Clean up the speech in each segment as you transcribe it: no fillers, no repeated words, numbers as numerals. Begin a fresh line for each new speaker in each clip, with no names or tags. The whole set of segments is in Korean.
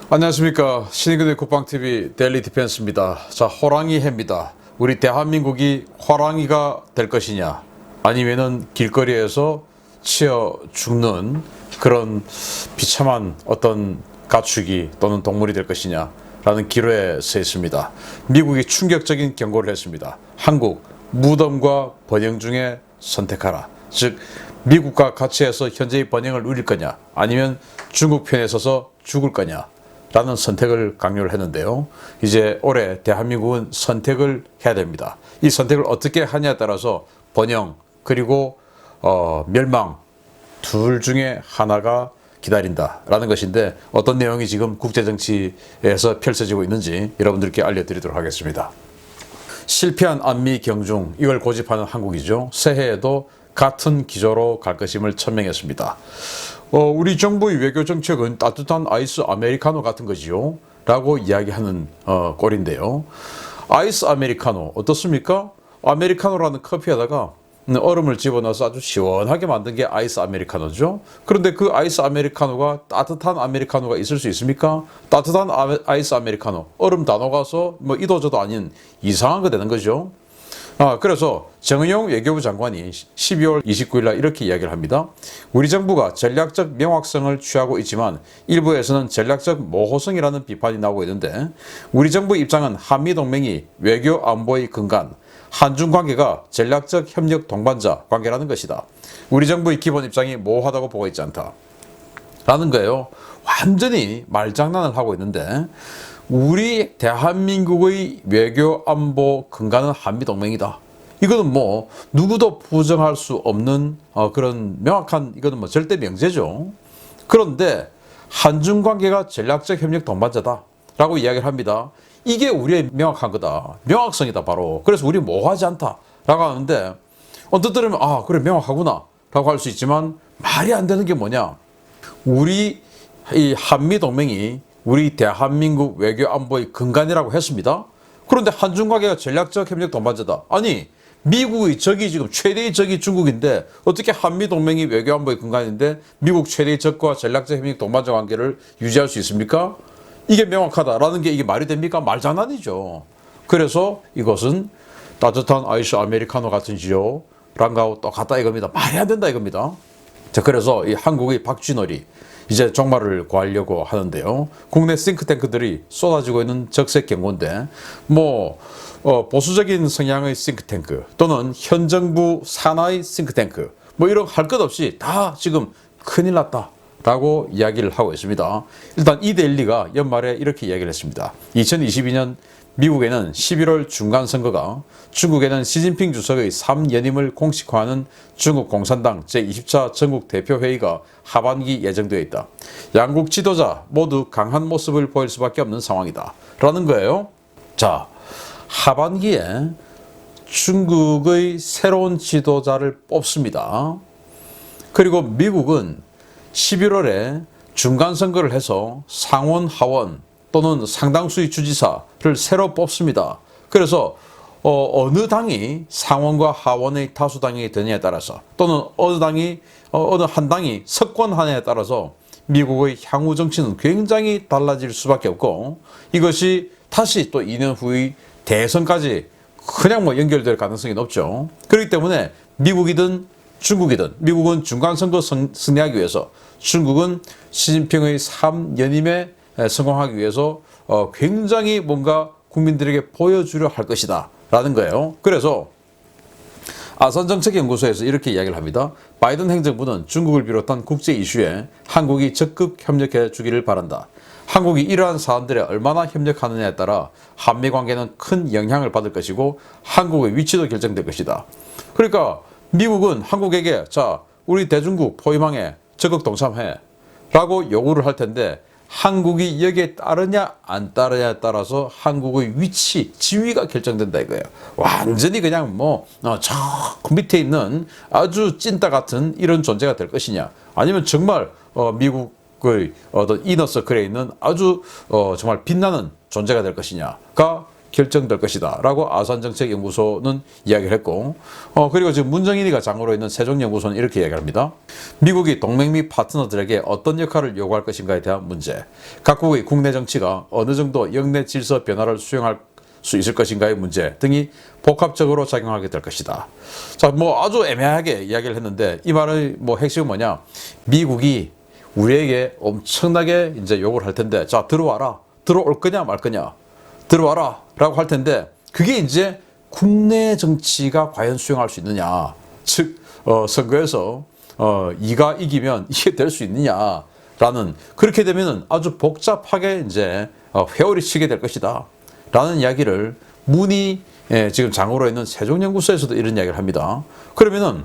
안녕하십니까. 신의근의 국방TV 데일리 디펜스입니다. 자, 호랑이 해입니다. 우리 대한민국이 호랑이가 될 것이냐, 아니면은 길거리에서 치여 죽는 그런 비참한 어떤 가축이 또는 동물이 될 것이냐 라는 기로에 서 있습니다. 미국이 충격적인 경고를 했습니다. 한국, 무덤과 번영 중에 선택하라. 즉, 미국과 같이 해서 현재의 번영을 누릴 거냐, 아니면 중국 편에 서서 죽을 거냐 라는 선택을 강요를 했는데요. 이제 올해 대한민국은 선택을 해야 됩니다. 이 선택을 어떻게 하냐에 따라서 번영 그리고 멸망 둘 중에 하나가 기다린다라는 것인데, 어떤 내용이 지금 국제정치에서 펼쳐지고 있는지 여러분들께 알려드리도록 하겠습니다. 실패한 안미 경중, 이걸 고집하는 한국이죠. 새해에도 같은 기조로 갈 것임을 천명했습니다. 우리 정부의 외교 정책은 따뜻한 아이스 아메리카노 같은 거지요 라고 이야기하는 꼴인데요. 아이스 아메리카노 어떻습니까? 아메리카노라는 커피에다가 얼음을 집어넣어서 아주 시원하게 만든 게 아이스 아메리카노죠. 그런데 그 아이스 아메리카노가 따뜻한 아메리카노가 있을 수 있습니까? 따뜻한 아이스 아메리카노, 얼음 다 녹아서 뭐 이도저도 아닌 이상한 거 되는 거죠. 그래서 정의용 외교부 장관이 12월 29일 날 이렇게 이야기를 합니다. 우리 정부가 전략적 명확성을 취하고 있지만 일부에서는 전략적 모호성이라는 비판이 나오고 있는데, 우리 정부 입장은 한미동맹이 외교 안보의 근간, 한중 관계가 전략적 협력 동반자 관계라는 것이다. 우리 정부의 기본 입장이 모호하다고 보고 있지 않다 라는 거예요. 완전히 말장난을 하고 있는데, 우리 대한민국의 외교 안보 근간은 한미동맹이다. 이거는 뭐 누구도 부정할 수 없는 그런 명확한, 이거는 뭐 절대 명제죠. 그런데 한중 관계가 전략적 협력 동반자다 라고 이야기를 합니다. 이게 우리의 명확한 거다, 명확성이다 바로. 그래서 우리 모호하지 않다 라고 하는데, 언뜻 들으면 그래 명확하구나 라고 할 수 있지만, 말이 안 되는 게 뭐냐, 우리 이 한미동맹이 우리 대한민국 외교 안보의 근간이라고 했습니다. 그런데 한중 관계가 전략적 협력 동반자다. 아니, 미국의 적이 지금 최대의 적이 중국인데 어떻게 한미동맹이 외교 안보의 근간인데 미국 최대의 적과 전략적 협력 동반자 관계를 유지할 수 있습니까? 이게 명확하다라는 게 이게 말이 됩니까? 말장난이죠. 그래서 이것은 따뜻한 아이스 아메리카노 같은지요 랑가하고 똑같다 이겁니다. 말이 안 된다 이겁니다. 자, 그래서 이 한국의 박쥐놀이 이제 종말을 구하려고 하는데요. 국내 싱크탱크들이 쏟아지고 있는 적색 경고인데, 보수적인 성향의 싱크탱크 또는 현 정부 산하의 싱크탱크 이런 할 것 없이 다 지금 큰일 났다 라고 이야기를 하고 있습니다. 일단 이데일리가 연말에 이렇게 이야기를 했습니다. 2022년 미국에는 11월 중간선거가, 중국에는 시진핑 주석의 3연임을 공식화하는 중국 공산당 제20차 전국대표회의가 하반기 예정되어 있다. 양국 지도자 모두 강한 모습을 보일 수밖에 없는 상황이다 라는 거예요. 자, 하반기에 중국의 새로운 지도자를 뽑습니다. 그리고 미국은 11월에 중간선거를 해서 상원, 하원 또는 상당수의 주지사를 새로 뽑습니다. 그래서 어느 당이 상원과 하원의 다수당이 되느냐에 따라서, 또는 어느 한 당이 석권하느냐에 따라서 미국의 향후 정치는 굉장히 달라질 수밖에 없고, 이것이 다시 또 2년 후의 대선까지 그냥 연결될 가능성이 높죠. 그렇기 때문에 미국이든 중국이든, 미국은 중간선거 승리하기 위해서, 중국은 시진핑의 3연임에 성공하기 위해서 굉장히 뭔가 국민들에게 보여주려 할 것이다 라는 거예요. 그래서 아산정책연구소에서 이렇게 이야기를 합니다. 바이든 행정부는 중국을 비롯한 국제 이슈에 한국이 적극 협력해 주기를 바란다. 한국이 이러한 사안들에 얼마나 협력하느냐에 따라 한미 관계는 큰 영향을 받을 것이고 한국의 위치도 결정될 것이다. 그러니까 미국은 한국에게 우리 대중국 포위망에 적극 동참해 라고 요구를 할 텐데, 한국이 여기에 따르냐 안 따르냐에 따라서 한국의 위치, 지위가 결정된다 이거예요. 완전히 그냥 저 밑에 있는 아주 찐따 같은 이런 존재가 될 것이냐, 아니면 정말 미국의 어떤 이너서클에 있는 아주 정말 빛나는 존재가 될 것이냐가 결정될 것이다 라고 아산정책연구소는 이야기를 했고, 그리고 지금 문정인이가 장으로 있는 세종연구소는 이렇게 이야기합니다. 미국이 동맹 및 파트너들에게 어떤 역할을 요구할 것인가에 대한 문제, 각국의 국내 정치가 어느 정도 영내 질서 변화를 수용할 수 있을 것인가의 문제 등이 복합적으로 작용하게 될 것이다. 자, 뭐 아주 애매하게 이야기를 했는데 이 말의 뭐 핵심은 뭐냐? 미국이 우리에게 엄청나게 이제 요구를 할 텐데, 자, 들어와라. 들어올 거냐 말 거냐. 들어와라. 라고 할 텐데, 그게 이제 국내 정치가 과연 수용할 수 있느냐. 즉, 선거에서, 이가 이기면 이게 될 수 있느냐. 라는, 그렇게 되면은 아주 복잡하게 이제, 회오리 치게 될 것이다. 라는 이야기를 문희 지금 장으로 있는 세종연구소에서도 이런 이야기를 합니다. 그러면은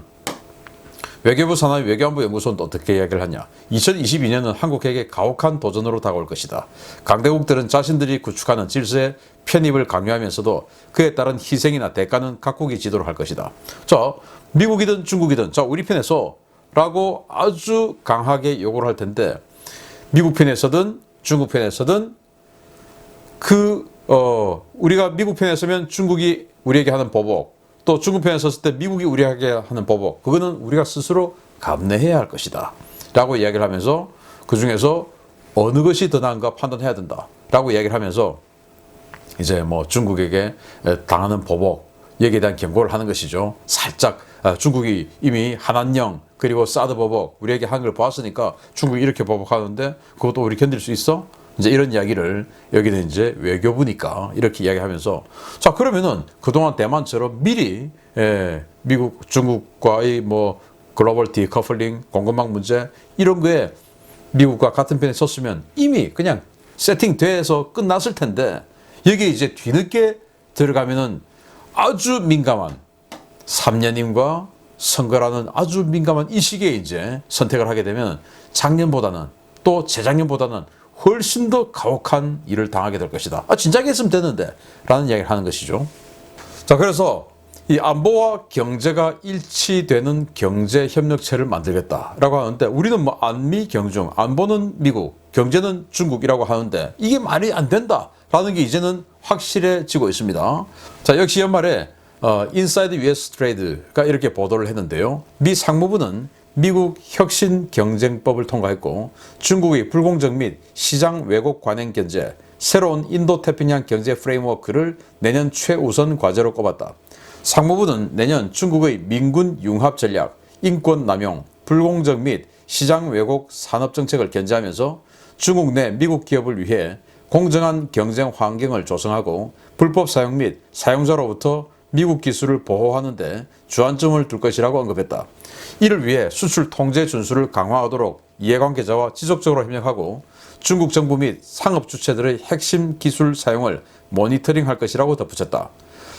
외교부 산하의 외교안보 연구소는 어떻게 이야기를 하냐. 2022년은 한국에게 가혹한 도전으로 다가올 것이다. 강대국들은 자신들이 구축하는 질서의 편입을 강요하면서도 그에 따른 희생이나 대가는 각국이 지도를 할 것이다. 자, 미국이든 중국이든 자, 우리 편에서 라고 아주 강하게 요구를 할 텐데, 미국 편에서든 중국 편에서든 우리가 미국 편에 서면 중국이 우리에게 하는 보복, 또 중국 편에 섰을 때 미국이 우리에게 하는 보복, 그거는 우리가 스스로 감내해야 할 것이다 라고 이야기를 하면서, 그 중에서 어느 것이 더 나은가 판단해야 된다 라고 이야기를 하면서 이제 뭐 중국에게 당하는 보복 여기에 대한 경고를 하는 것이죠. 살짝 중국이 이미 한한령 그리고 사드 보복 우리에게 한 걸 보았으니까 중국이 이렇게 보복하는데 그것도 우리 견딜 수 있어? 이제 이런 이야기를, 여기는 이제 외교부니까 이렇게 이야기하면서, 자, 그러면은 그동안 대만처럼 미리 미국, 중국과의 뭐 글로벌 디커플링, 공급망 문제 이런 거에 미국과 같은 편에 섰으면 이미 그냥 세팅돼서 끝났을 텐데, 여기에 이제 뒤늦게 들어가면은 아주 민감한 3년임과 선거라는 아주 민감한 이 시기에 이제 선택을 하게 되면 작년보다는 또 재작년보다는 훨씬 더 가혹한 일을 당하게 될 것이다. 진작에 했으면 되는데 라는 이야기를 하는 것이죠. 자, 그래서 이 안보와 경제가 일치되는 경제협력체를 만들겠다라고 하는데, 우리는 뭐 안미 경중, 안보는 미국, 경제는 중국이라고 하는데 이게 말이 안 된다라는 게 이제는 확실해지고 있습니다. 자, 역시 연말에 인사이드 US 트레이드가 이렇게 보도를 했는데요. 미 상무부는 미국 혁신 경쟁법을 통과했고, 중국의 불공정 및 시장 왜곡 관행 견제, 새로운 인도태평양 경제 프레임워크를 내년 최우선 과제로 꼽았다. 상무부는 내년 중국의 민군 융합 전략, 인권 남용, 불공정 및 시장 왜곡 산업 정책을 견제하면서 중국 내 미국 기업을 위해 공정한 경쟁 환경을 조성하고 불법 사용 및 사용자로부터 미국 기술을 보호하는 데 주안점을 둘 것이라고 언급했다. 이를 위해 수출 통제 준수를 강화하도록 이해관계자와 지속적으로 협력하고 중국 정부 및 상업 주체들의 핵심 기술 사용을 모니터링할 것이라고 덧붙였다.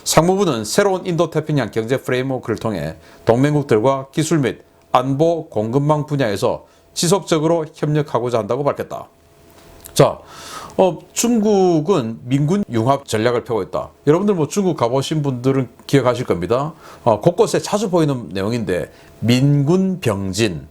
상무부는 새로운 인도태평양 경제 프레임워크를 통해 동맹국들과 기술 및 안보 공급망 분야에서 지속적으로 협력하고자 한다고 밝혔다. 자, 중국은 민군 융합 전략을 펴고 있다. 여러분들 뭐 중국 가보신 분들은 기억하실 겁니다. 곳곳에 자주 보이는 내용인데, 민군 병진,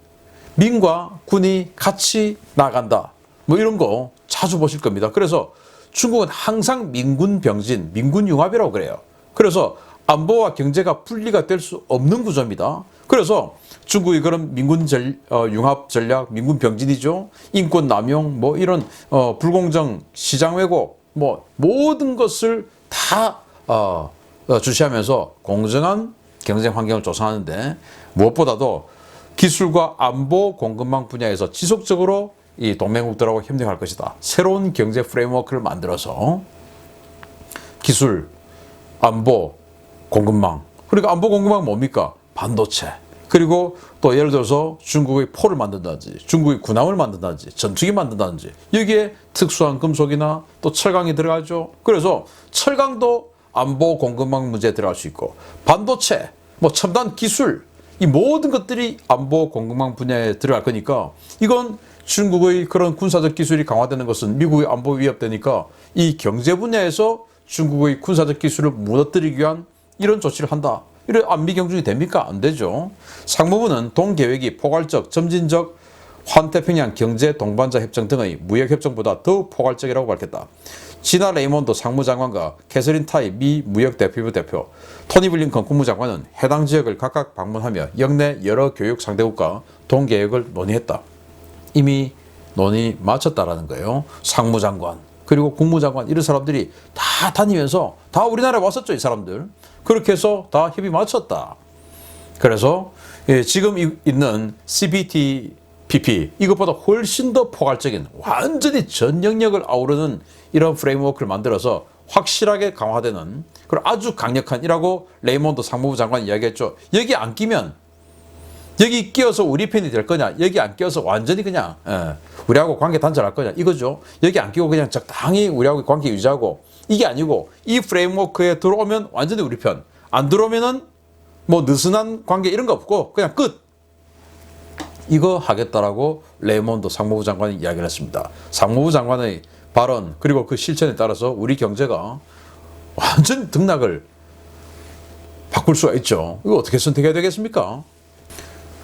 민과 군이 같이 나간다. 뭐 이런 거 자주 보실 겁니다. 그래서 중국은 항상 민군 병진, 민군 융합이라고 그래요. 그래서 안보와 경제가 분리가 될 수 없는 구조입니다. 그래서 중국이 그런 민군 융합 전략, 민군 병진이죠. 인권 남용, 뭐 이런 불공정 시장 왜곡, 뭐 모든 것을 다 주시하면서 공정한 경쟁 환경을 조성하는데, 무엇보다도 기술과 안보 공급망 분야에서 지속적으로 이 동맹국들하고 협력할 것이다. 새로운 경제 프레임워크를 만들어서 기술, 안보, 공급망. 그러니까 안보 공급망은 뭡니까? 반도체. 그리고 또 예를 들어서 중국의 포를 만든다든지, 중국의 군함을 만든다든지, 전투기 만든다든지, 여기에 특수한 금속이나 또 철강이 들어가죠. 그래서 철강도 안보 공급망 문제에 들어갈 수 있고, 반도체, 뭐 첨단 기술, 이 모든 것들이 안보 공급망 분야에 들어갈 거니까, 이건 중국의 그런 군사적 기술이 강화되는 것은 미국의 안보 위협되니까 이 경제 분야에서 중국의 군사적 기술을 무너뜨리기 위한 이런 조치를 한다. 이런 안미 경중이 됩니까? 안 되죠. 상무부는 동 계획이 포괄적, 점진적 환태평양 경제 동반자 협정 등의 무역 협정보다 더욱 포괄적이라고 밝혔다. 지나 레이몬드 상무장관과 캐서린 타이 미 무역 대표부 대표, 토니 블링컨 국무장관은 해당 지역을 각각 방문하며 역내 여러 교육 상대국과 동계획을 논의했다. 이미 논의 마쳤다라는 거예요. 상무장관 그리고 국무장관 이런 사람들이 다 다니면서 다 우리나라에 왔었죠. 이 사람들. 그렇게 해서 다 협의 마쳤다. 그래서 지금 있는 CPTPP 이것보다 훨씬 더 포괄적인 완전히 전 영역을 아우르는 이런 프레임워크를 만들어서 확실하게 강화되는 그리고 아주 강력한 이라고 레이몬드 상무부 장관이 이야기했죠. 여기 안 끼면 여기 끼어서 우리 편이 될 거냐, 여기 안 끼어서 완전히 그냥 우리하고 관계 단절할 거냐 이거죠. 여기 안 끼고 그냥 적당히 우리하고 관계 유지하고, 이게 아니고 이 프레임워크에 들어오면 완전히 우리 편, 안 들어오면은 뭐 느슨한 관계 이런 거 없고 그냥 끝. 이거 하겠다라고 레이몬드 상무부 장관이 이야기를 했습니다. 상무부 장관의 발언 그리고 그 실천에 따라서 우리 경제가 완전 등락을 바꿀 수가 있죠. 이거 어떻게 선택해야 되겠습니까?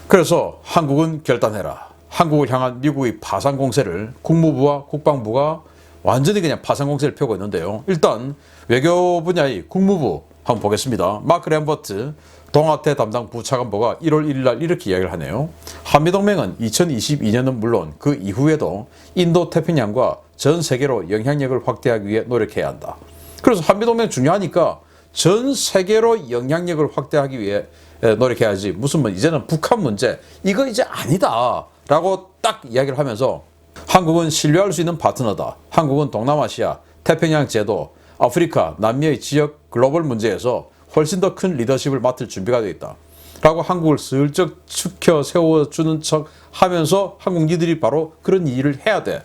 그래서 한국은 결단해라. 한국을 향한 미국의 파상 공세를 국무부와 국방부가 완전히 그냥 파상 공세를 펴고 있는데요. 일단 외교 분야의 국무부 한번 보겠습니다. 마크 램버트 동아태 담당 부차관보가 1월 1일 날 이렇게 이야기를 하네요. 한미동맹은 2022년은 물론 그 이후에도 인도 태평양과 전 세계로 영향력을 확대하기 위해 노력해야 한다. 그래서 한미동맹 중요하니까 전 세계로 영향력을 확대하기 위해 노력해야지, 무슨 뭐 이제는 북한 문제 이거 이제 아니다 라고 딱 이야기를 하면서 한국은 신뢰할 수 있는 파트너다. 한국은 동남아시아, 태평양 제도, 아프리카, 남미의 지역 글로벌 문제에서 훨씬 더 큰 리더십을 맡을 준비가 되어 있다 라고 한국을 슬쩍 축혀 세워주는 척 하면서 한국 니들이 바로 그런 일을 해야 돼.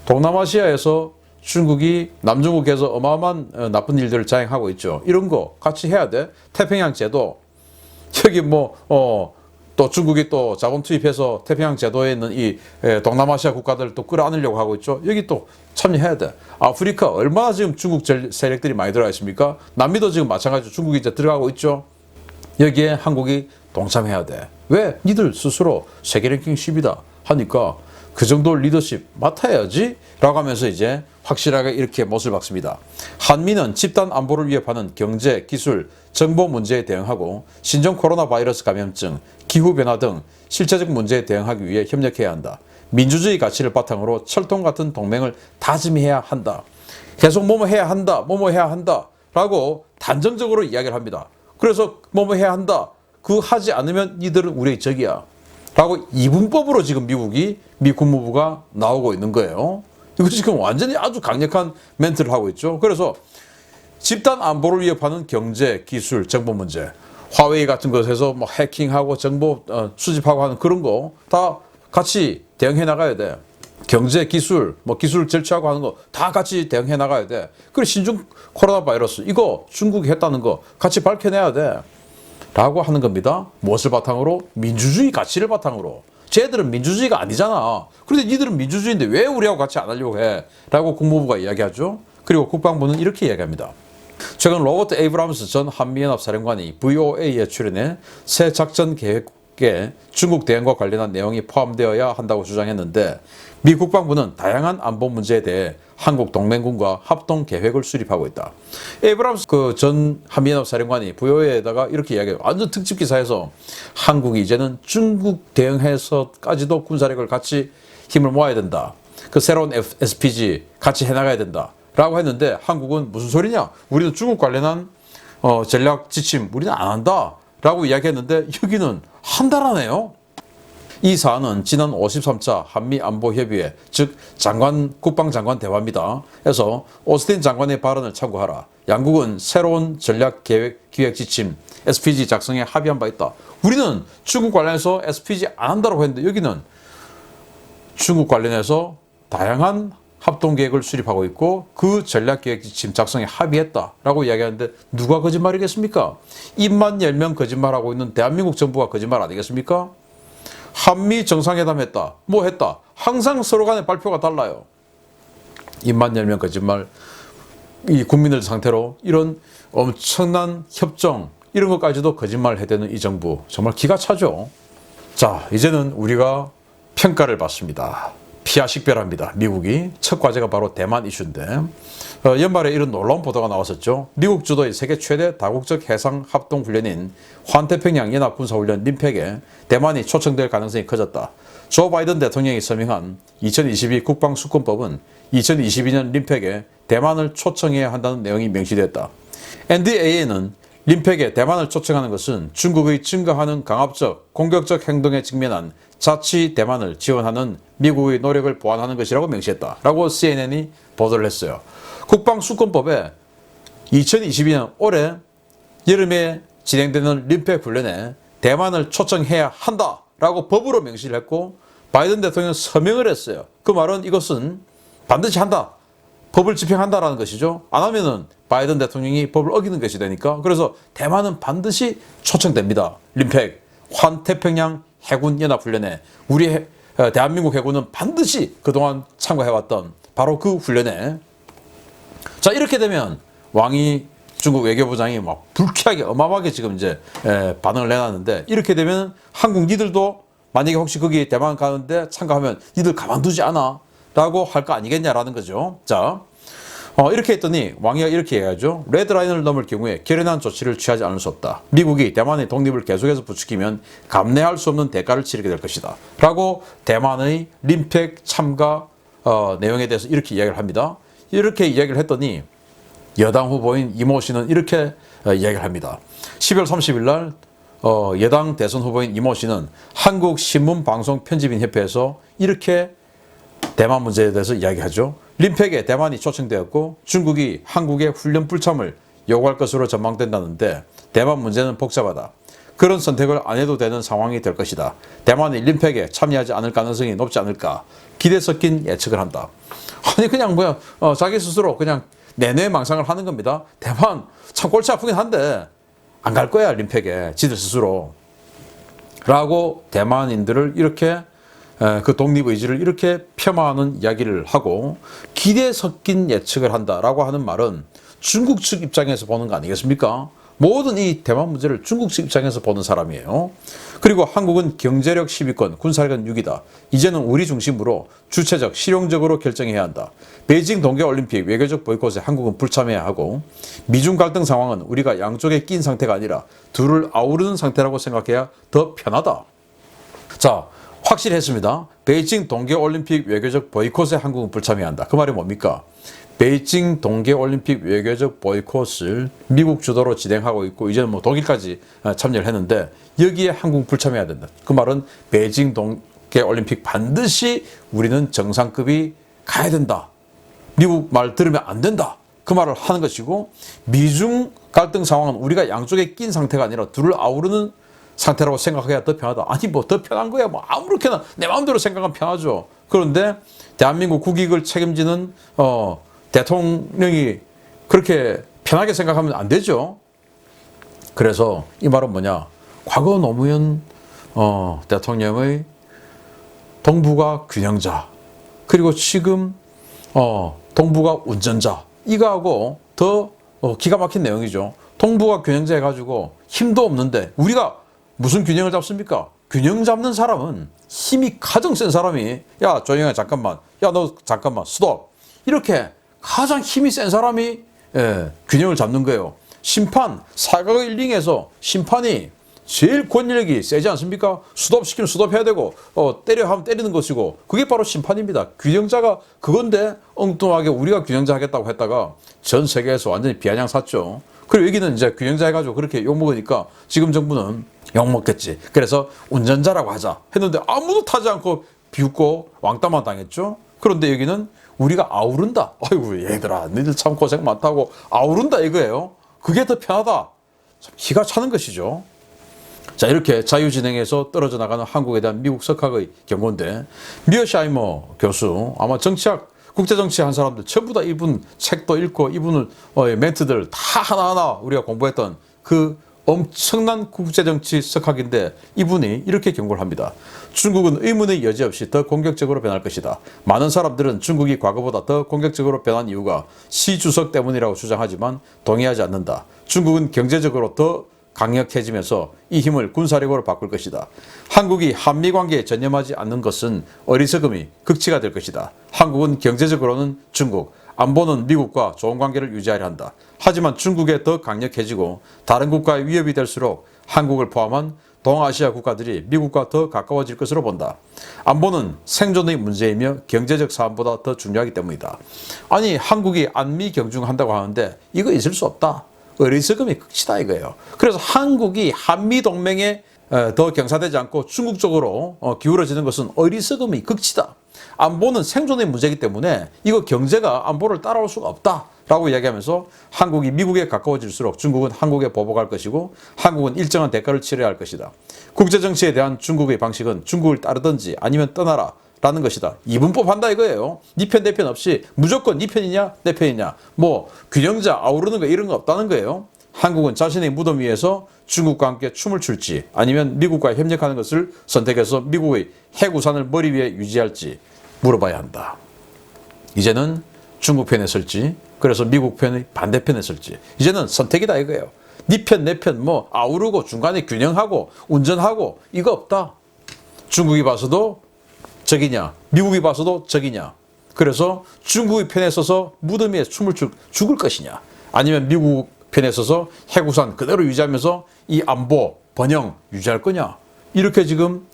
동남아시아에서 중국이 남중국에서 어마어마한 나쁜 일들을 자행하고 있죠. 이런 거 같이 해야 돼. 태평양 제도 여기 또 중국이 또 자본 투입해서 태평양 제도에 있는 이 동남아시아 국가들 또 끌어안으려고 하고 있죠. 여기 또 참여해야 돼. 아프리카 얼마나 지금 중국 세력들이 많이 들어가 있습니까? 남미도 지금 마찬가지로 중국이 이제 들어가고 있죠. 여기에 한국이 동참해야 돼. 왜? 니들 스스로 세계 랭킹 10이다 하니까 그 정도 리더십 맡아야지 라고 하면서 이제 확실하게 이렇게 못을 박습니다. 한미는 집단 안보를 위협하는 경제, 기술, 정보 문제에 대응하고 신종 코로나 바이러스 감염증, 기후변화 등 실체적 문제에 대응하기 위해 협력해야 한다. 민주주의 가치를 바탕으로 철통 같은 동맹을 다짐해야 한다. 계속 뭐뭐 해야 한다, 뭐뭐 해야 한다 라고 단정적으로 이야기를 합니다. 그래서 뭐뭐 해야 한다. 그거 하지 않으면 니들은 우리의 적이야 라고 이분법으로 지금 미 국무부가 나오고 있는 거예요. 이거 지금 완전히 아주 강력한 멘트를 하고 있죠. 그래서 집단 안보를 위협하는 경제, 기술, 정보 문제, 화웨이 같은 것에서 뭐 해킹하고 정보 수집하고 하는 그런 거 다 같이 대응해 나가야 돼. 경제, 기술, 뭐 기술 절취하고 하는 거 다 같이 대응해 나가야 돼. 그리고 신종 코로나 바이러스 이거 중국이 했다는 거 같이 밝혀내야 돼. 라고 하는 겁니다. 무엇을 바탕으로? 민주주의 가치를 바탕으로. 쟤들은 민주주의가 아니잖아. 그런데 니들은 민주주의인데 왜 우리하고 같이 안 하려고 해? 라고 국무부가 이야기하죠. 그리고 국방부는 이렇게 이야기합니다. 최근 로버트 에이브람스 전 한미연합 사령관이 VOA에 출연해 새 작전 계획에 중국 대응과 관련한 내용이 포함되어야 한다고 주장했는데 미 국방부는 다양한 안보 문제에 대해 한국 동맹군과 합동 계획을 수립하고 있다. 에이브람스 전 한미연합 사령관이 VOA에다가 이렇게 이야기해요. 완전 특집 기사에서 한국이 이제는 중국 대응해서까지도 군사력을 같이 힘을 모아야 된다. 그 새로운 SPG 같이 해나가야 된다. 라고 했는데 한국은 무슨 소리냐? 우리는 중국 관련한 전략 지침 우리는 안 한다. 라고 이야기했는데 여기는 한다라네요. 이 사안은 지난 53차 한미안보협의회, 즉 국방장관 대화입니다. 그래서 오스틴 장관의 발언을 참고하라. 양국은 새로운 전략계획 기획 지침 SPG 작성에 합의한 바 있다. 우리는 중국 관련해서 SPG 안 한다고 했는데 여기는 중국 관련해서 다양한 합동계획을 수립하고 있고 그 전략계획 지침 작성에 합의했다라고 이야기하는데 누가 거짓말이겠습니까? 입만 열면 거짓말하고 있는 대한민국 정부가 거짓말 아니겠습니까? 한미 정상회담 했다. 뭐 했다. 항상 서로 간의 발표가 달라요. 입만 열면 거짓말. 이 국민들 상태로 이런 엄청난 협정 이런 것까지도 거짓말 해대는 이 정부 정말 기가 차죠. 자, 이제는 우리가 평가를 받습니다. 피하식별합니다. 미국이. 첫 과제가 바로 대만 이슈인데 연말에 이런 놀라운 보도가 나왔었죠. 미국 주도의 세계 최대 다국적 해상 합동 훈련인 환태평양 연합군사훈련 림팩에 대만이 초청될 가능성이 커졌다. 조 바이든 대통령이 서명한 2022 국방수권법은 2022년 림팩에 대만을 초청해야 한다는 내용이 명시됐다. NDA에는 림팩에 대만을 초청하는 것은 중국의 증가하는 강압적, 공격적 행동에 직면한 자치 대만을 지원하는 미국의 노력을 보완하는 것이라고 명시했다. 라고 CNN이 보도를 했어요. 국방수권법에 2022년 올해 여름에 진행되는 림팩 훈련에 대만을 초청해야 한다. 라고 법으로 명시를 했고 바이든 대통령은 서명을 했어요. 그 말은 이것은 반드시 한다. 법을 집행한다라는 것이죠. 안 하면은 바이든 대통령이 법을 어기는 것이 되니까. 그래서 대만은 반드시 초청됩니다. 림팩 환태평양 해군 연합훈련에 우리 대한민국 해군은 반드시 그동안 참가해왔던 바로 그 훈련에. 자, 이렇게 되면 왕이 중국 외교부장이 막 불쾌하게 어마어마하게 지금 이제 반응을 내놨는데, 이렇게 되면 한국 니들도 만약에 혹시 거기 대만 가는데 참가하면 니들 가만두지 않아 라고 할 거 아니겠냐라는 거죠. 자, 이렇게 했더니 왕이가 이렇게 얘기하죠. 레드라인을 넘을 경우에 결연한 조치를 취하지 않을 수 없다. 미국이 대만의 독립을 계속해서 부추기면 감내할 수 없는 대가를 치르게 될 것이다. 라고 대만의 림팩 참가 내용에 대해서 이렇게 이야기를 합니다. 이렇게 이야기를 했더니 여당 후보인 이모 씨는 이렇게 이야기를 합니다. 12월 30일 날 여당 대선 후보인 이모 씨는 한국신문방송편집인협회에서 이렇게 대만 문제에 대해서 이야기하죠. 림팩에 대만이 초청되었고 중국이 한국의 훈련 불참을 요구할 것으로 전망된다는데 대만 문제는 복잡하다. 그런 선택을 안 해도 되는 상황이 될 것이다. 대만이 림팩에 참여하지 않을 가능성이 높지 않을까. 기대 섞인 예측을 한다. 아니 그냥 자기 스스로 그냥 내내 망상을 하는 겁니다. 대만 참 골치 아프긴 한데 안 갈 거야 림팩에 지들 스스로. 라고 대만인들을 이렇게 그 독립의지를 이렇게 폄하하는 이야기를 하고 기대 섞인 예측을 한다라고 하는 말은 중국 측 입장에서 보는 거 아니겠습니까? 모든 이 대만 문제를 중국 측 입장에서 보는 사람이에요. 그리고 한국은 경제력 10위권, 군사력은 6위다. 이제는 우리 중심으로 주체적, 실용적으로 결정해야 한다. 베이징 동계올림픽 외교적 보이콧에 한국은 불참해야 하고 미중 갈등 상황은 우리가 양쪽에 낀 상태가 아니라 둘을 아우르는 상태라고 생각해야 더 편하다. 자, 확실히 했습니다. 베이징 동계올림픽 외교적 보이콧에 한국은 불참해야 한다. 그 말이 뭡니까? 베이징 동계올림픽 외교적 보이콧을 미국 주도로 진행하고 있고 이제는 독일까지 참여를 했는데 여기에 한국 불참해야 된다. 그 말은 베이징 동계올림픽 반드시 우리는 정상급이 가야 된다. 미국 말 들으면 안 된다. 그 말을 하는 것이고 미중 갈등 상황은 우리가 양쪽에 낀 상태가 아니라 둘을 아우르는 상태라고 생각해야 더 편하다. 아니 더 편한 거야. 아무렇게나 내 마음대로 생각하면 편하죠. 그런데 대한민국 국익을 책임지는 대통령이 그렇게 편하게 생각하면 안 되죠. 그래서 이 말은 뭐냐. 과거 노무현 대통령의 동북아 균형자 그리고 지금 동북아 운전자 이거하고 더 기가 막힌 내용이죠. 동북아 균형자 해가지고 힘도 없는데 우리가 무슨 균형을 잡습니까? 균형 잡는 사람은 힘이 가장 센 사람이 야 조용해 잠깐만 야 너 잠깐만 스톱 이렇게 가장 힘이 센 사람이 균형을 잡는 거예요. 심판 사각의 링에서 심판이 제일 권력이 세지 않습니까? 스톱시키면 스톱해야 되고 때려 하면 때리는 것이고 그게 바로 심판입니다. 균형자가 그건데 엉뚱하게 우리가 균형자 하겠다고 했다가 전 세계에서 완전히 비아냥 샀죠. 그리고 여기는 이제 균형자 해가지고 그렇게 욕먹으니까 지금 정부는 욕먹겠지. 그래서 운전자라고 하자 했는데 아무도 타지 않고 비웃고 왕따만 당했죠. 그런데 여기는 우리가 아우른다. 아이고 얘들아 너희들 참 고생 많다고 아우른다 이거예요. 그게 더 편하다. 참 기가 차는 것이죠. 자 이렇게 자유진행에서 떨어져 나가는 한국에 대한 미국 석학의 경고인데 미어샤이머 교수 아마 정치학 국제정치 한 사람들 전부 다 이분 책도 읽고 이분을 멘트들 다 하나하나 우리가 공부했던 그 엄청난 국제정치 석학인데 이분이 이렇게 경고를 합니다. 중국은 의문의 여지 없이 더 공격적으로 변할 것이다. 많은 사람들은 중국이 과거보다 더 공격적으로 변한 이유가 시 주석 때문이라고 주장하지만 동의하지 않는다. 중국은 경제적으로 더 강력해지면서 이 힘을 군사력으로 바꿀 것이다. 한국이 한미관계에 전념하지 않는 것은 어리석음이 극치가 될 것이다. 한국은 경제적으로는 중국, 안보는 미국과 좋은 관계를 유지하려 한다. 하지만 중국에 더 강력해지고 다른 국가의 위협이 될수록 한국을 포함한 동아시아 국가들이 미국과 더 가까워질 것으로 본다. 안보는 생존의 문제이며 경제적 사안보다 더 중요하기 때문이다. 아니, 한국이 안미 경중한다고 하는데 이거 있을 수 없다. 어리석음이 극치다 이거예요. 그래서 한국이 한미 동맹에 더 경사되지 않고 중국 쪽으로 기울어지는 것은 어리석음이 극치다. 안보는 생존의 문제이기 때문에 이거 경제가 안보를 따라올 수가 없다라고 이야기하면서 한국이 미국에 가까워질수록 중국은 한국에 보복할 것이고 한국은 일정한 대가를 치러야 할 것이다. 국제정치에 대한 중국의 방식은 중국을 따르든지 아니면 떠나라 라는 것이다. 이분법 한다 이거예요. 니 편 내 편 없이 무조건 니 편이냐 내 편이냐 뭐 균형자 아우르는 거 이런 거 없다는 거예요. 한국은 자신의 무덤 위에서 중국과 함께 춤을 출지 아니면 미국과 협력하는 것을 선택해서 미국의 핵우산을 머리 위에 유지할지 물어봐야 한다. 이제는 중국 편에 설지 그래서 미국 편의 반대편에 설지 이제는 선택이다 이거예요. 니 편 내 편 뭐 아우르고 중간에 균형하고 운전하고 이거 없다. 중국이 봐서도 적이냐 미국이 봐서도 적이냐 그래서 중국의 편에 서서 무덤 위에 춤을 죽을 것이냐 아니면 미국 편에 서서 핵우산 그대로 유지하면서 이 안보 번영 유지할 거냐 이렇게 지금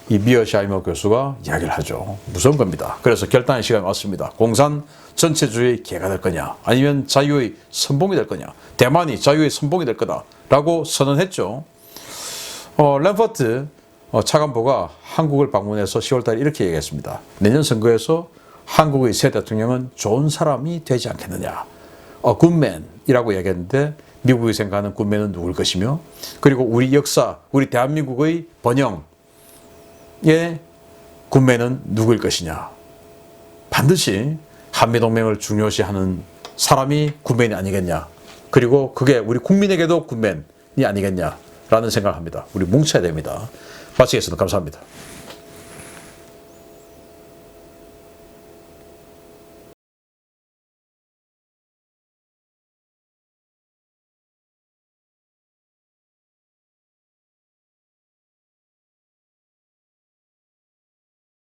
이 미어샤이머 교수가 이야기를 하죠. 무서운 겁니다. 그래서 결단의 시간이 왔습니다. 공산 전체주의 개가 될 거냐 아니면 자유의 선봉이 될 거냐 대만이 자유의 선봉이 될 거다라고 선언했죠. 램퍼트 차관보가 한국을 방문해서 10월달에 이렇게 얘기했습니다. 내년 선거에서 한국의 새 대통령은 좋은 사람이 되지 않겠느냐. 굿맨이라고 얘기했는데 미국이 생각하는 굿맨은 누굴 것이며 그리고 우리 역사, 우리 대한민국의 번영의 굿맨은 누구일 것이냐. 반드시 한미동맹을 중요시하는 사람이 굿맨이 아니겠냐. 그리고 그게 우리 국민에게도 굿맨이 아니겠냐라는 생각을 합니다. 우리 뭉쳐야 됩니다. 마치겠습니다. 감사합니다.